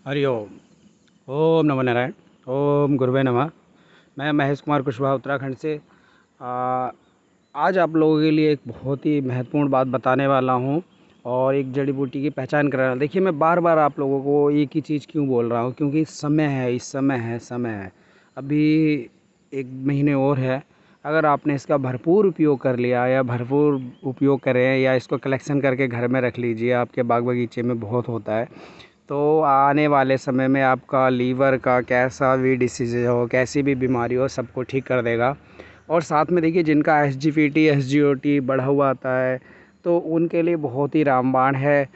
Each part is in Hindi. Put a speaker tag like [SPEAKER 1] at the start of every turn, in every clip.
[SPEAKER 1] हरि ओम। ओम नमो नारायण। ओम गुरुवे नमः। मैं महेश कुमार कुशवाहा उत्तराखंड से आ, आज आप लोगों के लिए एक बहुत ही महत्वपूर्ण बात बताने वाला हूँ और एक जड़ी बूटी की पहचान कराना। देखिए, मैं बार बार आप लोगों को एक ही चीज़ क्यों बोल रहा हूँ, क्योंकि समय है। अभी एक महीने और है। अगर आपने इसका भरपूर उपयोग कर लिया या भरपूर उपयोग करें या इसको कलेक्शन करके घर में रख लीजिए, आपके बाग बगीचे में बहुत होता है, तो आने वाले समय में आपका लीवर का कैसा भी डिसीज़ हो, कैसी भी बीमारी हो, सबको ठीक कर देगा। और साथ में देखिए, जिनका एसजीपीटी एसजीओटी बढ़ा हुआ आता है, तो उनके लिए बहुत ही रामबाण है।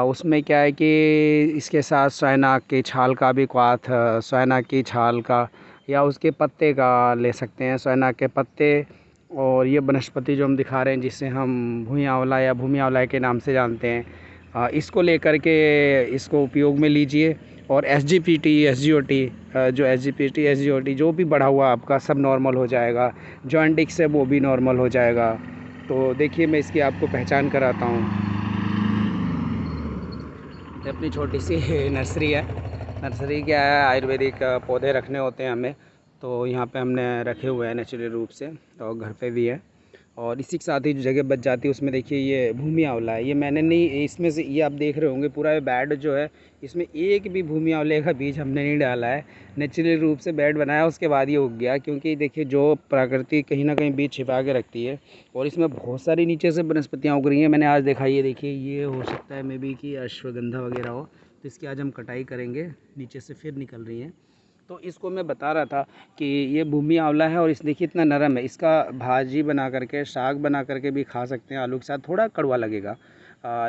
[SPEAKER 1] उसमें क्या है कि इसके साथ सोयनाक की छाल का भी क्वाथ, सोयनाक की छाल का या उसके पत्ते का ले सकते हैं, सोयनाक के पत्ते। और ये वनस्पति जो हम दिखा रहे हैं, जिसे हम भुई आंवला या भूमि आंवला के नाम से जानते हैं, इसको लेकर के इसको उपयोग में लीजिए। और एसजीपीटी एसजीओटी, जो एसजीपीटी एसजीओटी जो भी बढ़ा हुआ आपका, सब नॉर्मल हो जाएगा। जॉइंटिक्स है वो भी नॉर्मल हो जाएगा। तो देखिए, मैं इसकी आपको पहचान कराता हूँ। ये अपनी छोटी सी नर्सरी है। नर्सरी क्या है, आयुर्वेदिक पौधे रखने होते हैं हमें, तो यहाँ पे हमने रखे हुए हैं नेचुरल रूप से, और घर पे भी है। और इसी के साथ ही जो जगह बच जाती है उसमें देखिए, ये भूमि आंवला है। ये मैंने नहीं, इसमें से ये आप देख रहे होंगे पूरा बेड जो है, इसमें एक भी भूमि आंवले का बीज हमने नहीं डाला है। नेचुरल रूप से बेड बनाया, उसके बाद ये उग गया। क्योंकि देखिए, जो प्रकृति कहीं ना कहीं बीज छिपा के रखती है, और इसमें बहुत सारी नीचे से वनस्पतियाँ उग रही हैं। मैंने आज देखा, ये देखिए, ये हो सकता है मे बी कि अश्वगंधा वगैरह हो, तो इसकी आज हम कटाई करेंगे। नीचे से फिर निकल रही हैं। तो इसको मैं बता रहा था कि ये भूमि आंवला है, और इस देखिए इतना नरम है। इसका भाजी बना करके, साग बना करके भी खा सकते हैं आलू के साथ। थोड़ा कड़वा लगेगा,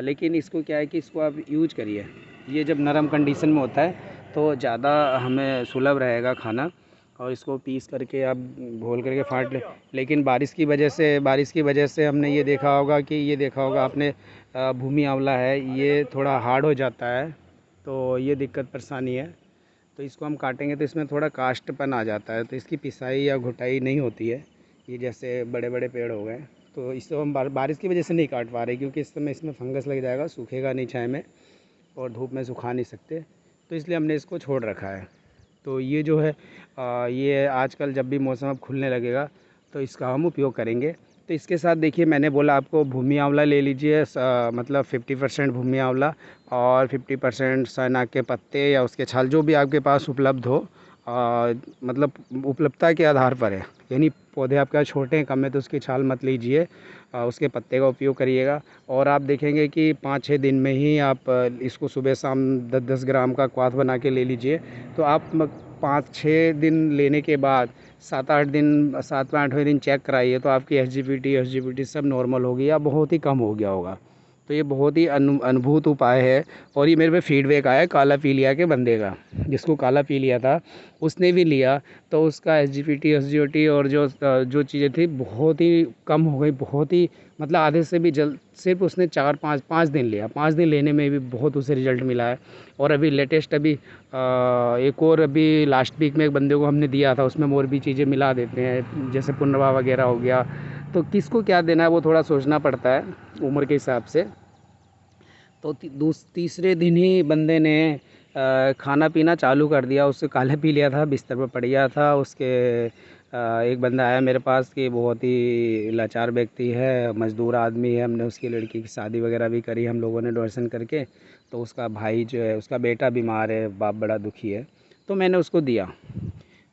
[SPEAKER 1] लेकिन इसको क्या है कि इसको आप यूज करिए। ये जब नरम कंडीशन में होता है तो ज़्यादा हमें सुलभ रहेगा खाना। और इसको पीस करके आप घोल करके फाड़ ले। लेकिन बारिश की वजह से हमने ये देखा होगा कि आपने, भूमि आंवला है, ये थोड़ा हार्ड हो जाता है। तो ये दिक्कत परेशानी है। तो इसको हम काटेंगे तो इसमें थोड़ा कास्टपन आ जाता है, तो इसकी पिसाई या घुटाई नहीं होती है। ये जैसे बड़े बड़े पेड़ हो गए, तो इसको हम बारिश की वजह से नहीं काट पा रहे, क्योंकि इस समय इसमें फंगस लग जाएगा, सूखेगा नहीं छाया में, और धूप में सुखा नहीं सकते। तो इसलिए हमने इसको छोड़ रखा है। तो ये जो है, ये आजकल जब भी मौसम अब खुलने लगेगा तो इसका हम उपयोग करेंगे। तो इसके साथ देखिए, मैंने बोला आपको भूमि आंवला ले लीजिए, मतलब 50% भूमि आंवला और 50% सैनाक के पत्ते या उसके छाल, जो भी आपके पास उपलब्ध हो। मतलब उपलब्धता के आधार पर है, यानी पौधे आपका छोटे हैं, कम है, तो उसकी छाल मत लीजिए, उसके पत्ते का उपयोग करिएगा। और आप देखेंगे कि 5-6 दिन में ही आप इसको सुबह शाम 10-10 ग्राम का क्वाथ बना के ले लीजिए। तो आप 5-6 दिन लेने के बाद 7-8 दिन चेक कराइए, तो आपकी एसजीपीटी सब नॉर्मल होगी या बहुत ही कम हो गया होगा। तो ये बहुत ही अनुभूत उपाय है। और ये मेरे पे फीडबैक आया काला पीलिया के बंदे का, जिसको काला पीलिया था, उसने भी लिया। तो उसका एसजीपीटी एसजीओटी और जो चीज़ें थी बहुत ही कम हो गई, बहुत ही, मतलब आधे से भी जल्द। सिर्फ उसने 4-5 दिन लिया, 5 दिन लेने में भी बहुत उसे रिजल्ट मिला है। और अभी लेटेस्ट, अभी एक और अभी लास्ट वीक में एक बंदे को हमने दिया था, उसमें और भी चीज़ें मिला देते हैं, जैसे पुनर्वा वगैरह हो गया। तो किसको क्या देना है वो थोड़ा सोचना पड़ता है उम्र के हिसाब से। तो तीसरे दिन ही बंदे ने खाना पीना चालू कर दिया। उससे काला पी लिया था, बिस्तर पर पड़ गया था उसके। एक बंदा आया मेरे पास कि बहुत ही लाचार व्यक्ति है, मज़दूर आदमी है, हमने उसकी लड़की की शादी वगैरह भी करी हम लोगों ने डोनेशन करके। तो उसका भाई जो है, उसका बेटा बीमार है, बाप बड़ा दुखी है। तो मैंने उसको दिया।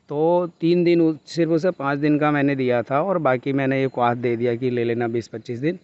[SPEAKER 1] तो 3 दिन सिर्फ उसे 5 दिन का मैंने दिया था, और बाकी मैंने ये क्वाथ दे दिया कि ले लेना 20-25 दिन।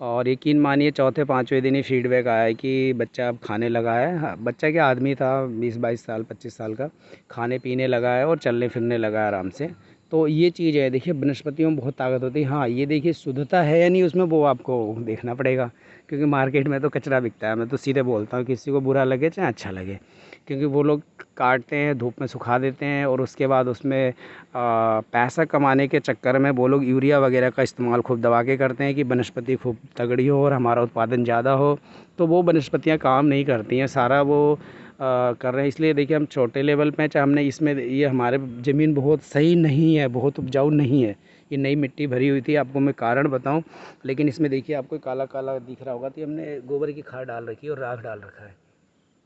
[SPEAKER 1] और यकीन मानिए, चौथे पाँचवें दिन ही फीडबैक आया कि बच्चा अब खाने लगा है। हाँ, बच्चा क्या, आदमी था, 20-22 साल 25 साल का, खाने पीने लगा है और चलने फिरने लगा है आराम से। तो ये चीज़ है, देखिए वनस्पतियों में बहुत ताकत होती है। हाँ, ये देखिए शुद्धता है या नहीं उसमें, वो आपको देखना पड़ेगा। क्योंकि मार्केट में तो कचरा बिकता है, मैं तो सीधे बोलता हूँ, किसी को बुरा लगे चाहे अच्छा लगे। क्योंकि वो लोग काटते हैं, धूप में सुखा देते हैं, और उसके बाद उसमें पैसा कमाने के चक्कर में वो लोग यूरिया वगैरह का इस्तेमाल खूब दबा के करते हैं कि वनस्पति खूब तगड़ी हो और हमारा उत्पादन ज़्यादा हो। तो वो वनस्पतियाँ काम नहीं करती हैं, सारा वो कर रहे हैं। इसलिए देखिए, हम छोटे लेवल पे, चाहे हमने इसमें, ये हमारे ज़मीन बहुत सही नहीं है, बहुत उपजाऊ नहीं है। ये नई मिट्टी भरी हुई थी, आपको मैं कारण बताऊं। लेकिन इसमें देखिए, आपको काला काला दिख रहा होगा, तो हमने गोबर की खाद डाल रखी है और राख डाल रखा है।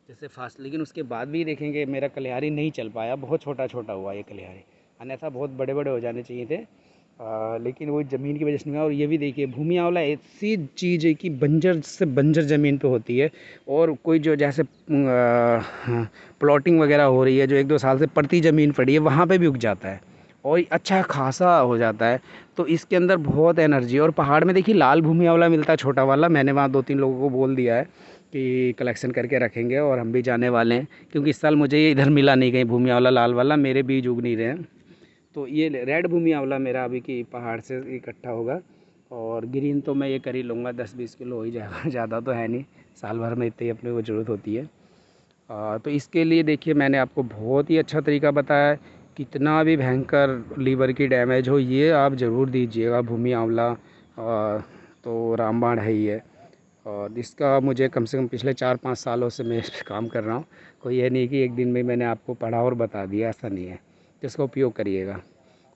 [SPEAKER 1] जैसे फास्ट, लेकिन उसके बाद भी देखेंगे मेरा कलिहारी नहीं चल पाया, बहुत छोटा छोटा हुआ ये कलिहारी, अन्यथा बहुत बड़े बड़े हो जाने चाहिए थे। लेकिन वो ज़मीन की वजह से नहीं हुआ। और ये भी देखिए भूमि आंवला ऐसी चीज़ है कि बंजर से बंजर ज़मीन पे होती है, और कोई जो जैसे प्लॉटिंग वगैरह हो रही है, जो 1-2 साल से पड़ती ज़मीन पड़ी है, वहाँ पे भी उग जाता है और अच्छा खासा हो जाता है। तो इसके अंदर बहुत एनर्जी है। और पहाड़ में देखिए लाल भूमि आंवला मिलता है, छोटा वाला। मैंने वहाँ 2-3 लोगों को बोल दिया है कि कलेक्शन करके रखेंगे, और हम भी जाने वाले हैं, क्योंकि इस साल मुझे ये इधर मिला नहीं कहीं भूमि आंवला लाल वाला, मेरे बीज उग नहीं रहे हैं। तो ये रेड भूमि आंवला मेरा अभी की पहाड़ से इकट्ठा होगा, और ग्रीन तो मैं ये कर ही लूँगा, 10-20 किलो हो ही जाएगा, ज़्यादा तो है नहीं, साल भर में इतनी ही अपने को ज़रूरत होती है। तो इसके लिए देखिए मैंने आपको बहुत ही अच्छा तरीका बताया है। कितना भी भयंकर लीवर की डैमेज हो, ये आप ज़रूर दीजिएगा भूमि आंवला। तो रामबाण है ही है, और इसका मुझे कम से कम पिछले 4-5 सालों से मैं इस पे काम कर रहा हूँ। कोई ये नहीं कि एक दिन में मैंने आपको पढ़ा और बता दिया, ऐसा नहीं है। तो इसका उपयोग करिएगा,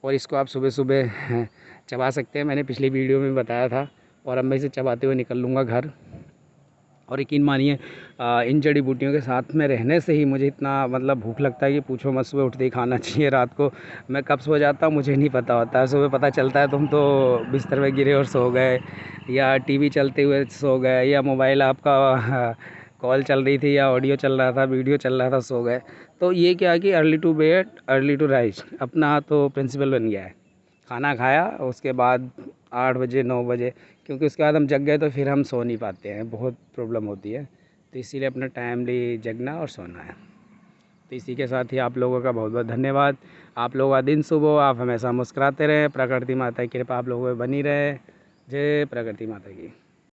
[SPEAKER 1] और इसको आप सुबह सुबह चबा सकते हैं, मैंने पिछली वीडियो में बताया था। और अब मैं इसे चबाते हुए निकल लूँगा घर। और यकीन मानिए इन जड़ी बूटियों के साथ में रहने से ही मुझे इतना मतलब भूख लगता है कि पूछो मत। सुबह उठते ही खाना चाहिए, रात को मैं कब सो जाता हूँ मुझे नहीं पता होता है, सुबह पता चलता है तुम तो बिस्तर में गिरे और सो गए, या टीवी चलते हुए सो गए, या मोबाइल आपका कॉल चल रही थी, या ऑडियो चल रहा था, वीडियो चल रहा था, सो गए। तो ये क्या है कि early to bed early to rise अपना तो प्रिंसिपल बन गया है। खाना खाया उसके बाद 8 बजे 9 बजे, क्योंकि उसके बाद हम जग गए तो फिर हम सो नहीं पाते हैं, बहुत प्रॉब्लम होती है। तो इसीलिए अपना टाइमली जगना और सोना है। तो इसी के साथ ही आप लोगों का बहुत बहुत धन्यवाद। आप लोगों का दिन शुभ हो, आप हमेशा मुस्कुराते रहें, प्रकृति माता की कृपा आप लोगों में बनी रहे। जय प्रकृति माता की।